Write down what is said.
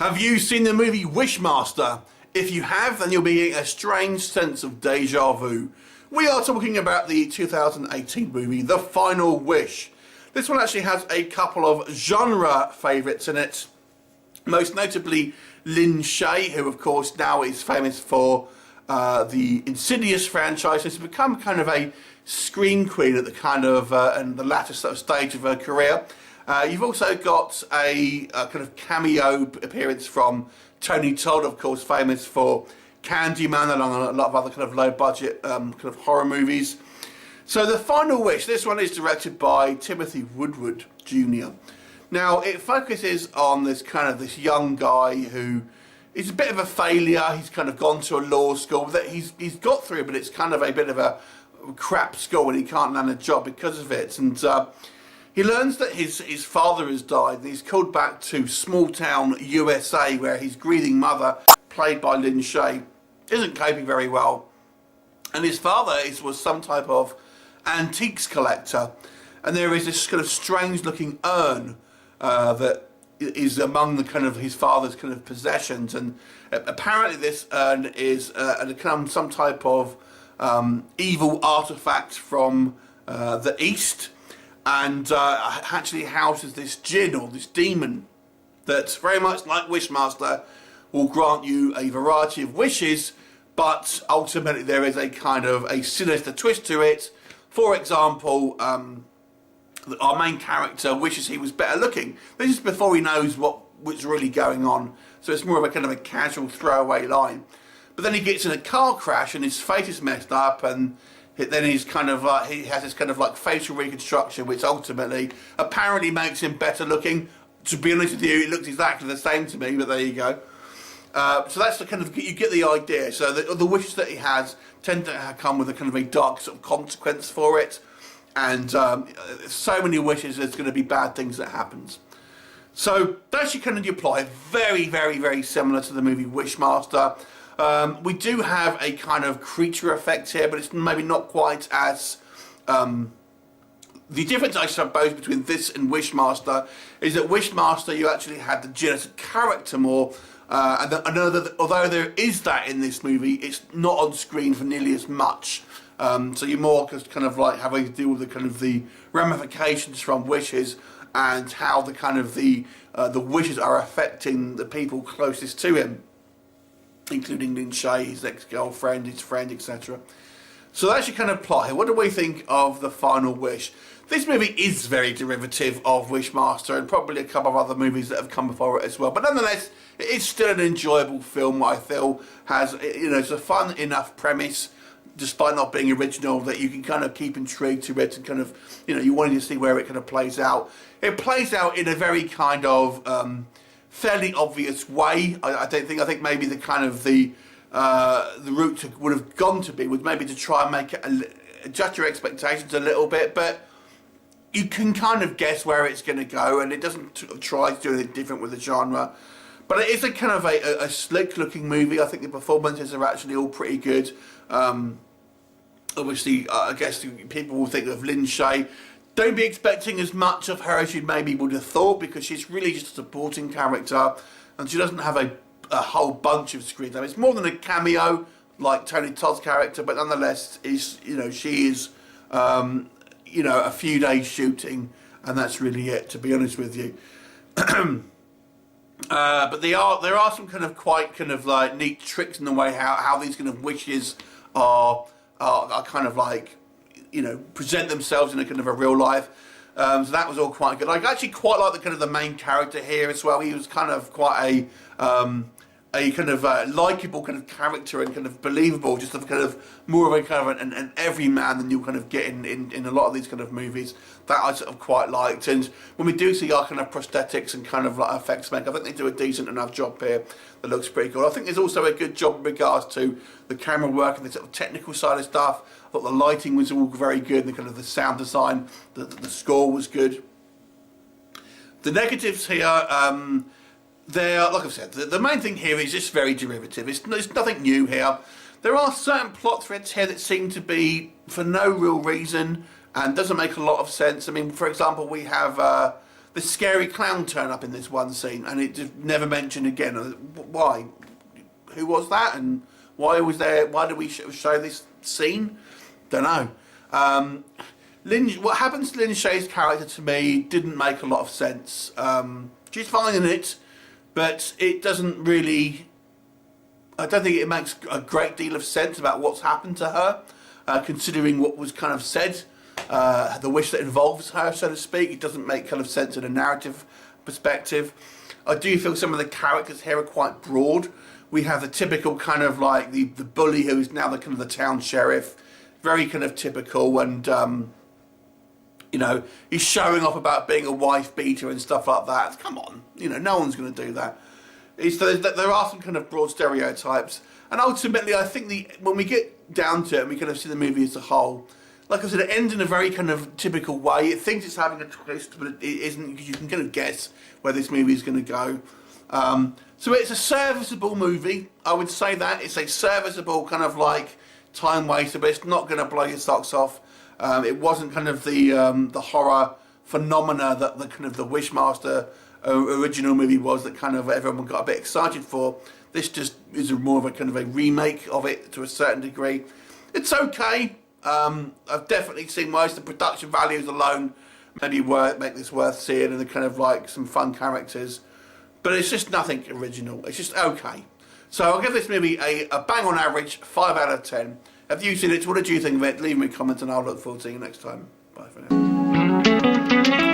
Have you seen the movie Wishmaster? If you have, then you'll be getting a strange sense of deja vu. We are talking about the 2018 movie The Final Wish. This one actually has a couple of genre favourites in it. Most notably Lin Shaye, who of course now is famous for the Insidious franchise. Has become kind of a scream queen at the kind of and the latter sort of stage of her career. You've also got a kind of cameo appearance from Tony Todd, of course, famous for Candyman, along with a lot of other kind of low-budget kind of horror movies. So The Final Wish, this one is directed by Timothy Woodward Jr. Now, it focuses on this young guy who is a bit of a failure. He's kind of gone to a law school that he's got through, but it's kind of a bit of a crap school and he can't land a job because of it. And he learns that his father has died and he's called back to small town USA where his grieving mother, played by Lin Shaye, isn't coping very well. And his father was some type of antiques collector, and there is this kind of strange looking urn that is among the kind of his father's kind of possessions, and apparently this urn is some type of evil artifact from the East, and actually houses this Jinn, or this demon, that very much like Wishmaster will grant you a variety of wishes, but ultimately there is a kind of a sinister twist to it. For example, our main character wishes he was better looking. This is before he knows what's really going on, so it's more of a kind of a casual throwaway line. But then he gets in a car crash and his face is messed up, and then he's kind of he has this kind of like facial reconstruction, which ultimately apparently makes him better looking. To be honest with you, it looks exactly the same to me, but there you go. So that's the kind of, you get the idea. So the wishes that he has tend to come with a kind of a dark sort of consequence for it, and so many wishes, there's going to be bad things that happens. So that's your kind of your plot. Very, very, very similar to the movie Wishmaster. We do have a kind of creature effect here, but it's maybe not quite as... The difference, I suppose, between this and Wishmaster is that Wishmaster, you actually had the Jinn as a character more, and although there is that in this movie, it's not on screen for nearly as much. So you're more just kind of like having to deal with the kind of the ramifications from wishes and how the kind of the wishes are affecting the people closest to him, including Lin Shaye, his ex-girlfriend, his friend, etc. So that's your kind of plot here. What do we think of The Final Wish? This movie is very derivative of Wishmaster and probably a couple of other movies that have come before it as well. But nonetheless, it is still an enjoyable film. I feel has, it's a fun enough premise, despite not being original, that you can kind of keep intrigued to it and kind of, you wanting to see where it kind of plays out. It plays out in a very kind of fairly obvious way. I think maybe the kind of the route would have gone to be was maybe to try and make it adjust your expectations a little bit, but you can kind of guess where it's going to go, and it doesn't try to do anything different with the genre. But it is a kind of a slick looking movie. I think the performances are actually all pretty good. Obviously, I guess people will think of Lin Shaye. Don't be expecting as much of her as you maybe would have thought, because she's really just a supporting character, and she doesn't have a whole bunch of screen time. It's more than a cameo like Tony Todd's character, but nonetheless, she is a few days shooting, and that's really it, to be honest with you. But there are some kind of quite kind of like neat tricks in the way how these kind of wishes are kind of like present themselves in a kind of a real life. So that was all quite good. I actually quite like the kind of the main character here as well. He was kind of quite a kind of likeable kind of character and kind of believable, just a kind of more of a kind of an everyman than you kind of get in a lot of these kind of movies. That I sort of quite liked. And when we do see our kind of prosthetics and kind of like effects make, I think they do a decent enough job here that looks pretty good. I think there's also a good job in regards to the camera work and the sort of technical side of stuff. I thought the lighting was all very good, and the kind of the sound design, the score was good. The negatives here, they are, like I've said, the main thing here is just very derivative. It's nothing new here. There are certain plot threads here that seem to be for no real reason and doesn't make a lot of sense. I mean, for example, we have the scary clown turn up in this one scene, and it just never mentioned again. Why? Who was that? And why was there? Why did we show this scene? Don't know. What happens to Lynn Shaye's character to me didn't make a lot of sense. She's fine in it, but it doesn't really. I don't think it makes a great deal of sense about what's happened to her, considering what was kind of said, the wish that involves her, so to speak. It doesn't make kind of sense in a narrative perspective. I do feel some of the characters here are quite broad. We have the typical kind of like the bully who is now the kind of the town sheriff, very kind of typical, and you know, he's showing off about being a wife beater and stuff like that. Come on, you know, no one's going to do that. There are some kind of broad stereotypes, and ultimately I think when we get down to it and we kind of see the movie as a whole, like I said, it ends in a very kind of typical way. It thinks it's having a twist, but it isn't, because you can kind of guess where this movie is going to go. So it's a serviceable movie, I would say that. It's a serviceable kind of like time waster, but it's not going to blow your socks off. It wasn't kind of the horror phenomena that the kind of the Wishmaster original movie was, that kind of everyone got a bit excited for. This just is more of a kind of a remake of it to a certain degree. It's okay. I've definitely seen most of the production values alone maybe make this worth seeing, and the kind of like some fun characters, but it's just nothing original. It's just okay. So I'll give this movie a bang on average, 5 out of 10. Have you seen it? What did you think of it? Leave me a comment and I'll look forward to seeing you next time. Bye for now.